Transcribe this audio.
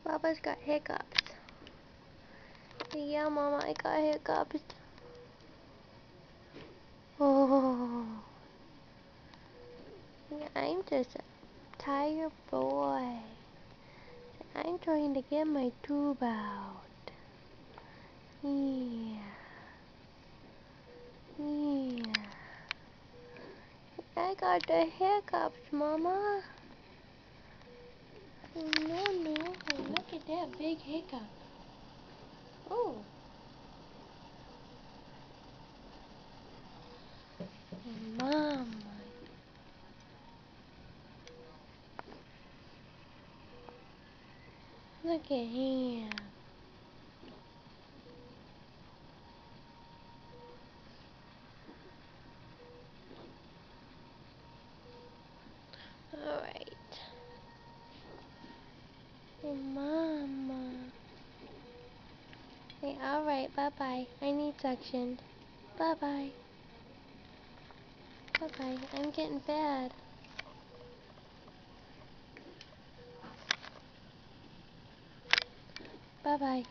Papa's got hiccups. Yeah, Mama, I got hiccups. Oh, yeah, I'm just a tired boy. I'm trying to get my tube out. Yeah. Yeah. I got the hiccups, Mama. No, no. Look at that big hiccup. Oh. Mama. Look at him. Alright. Hey, Mama. Hey, alright. Bye-bye. I need suction. Bye-bye. Bye-bye. I'm getting bad. Bye-bye.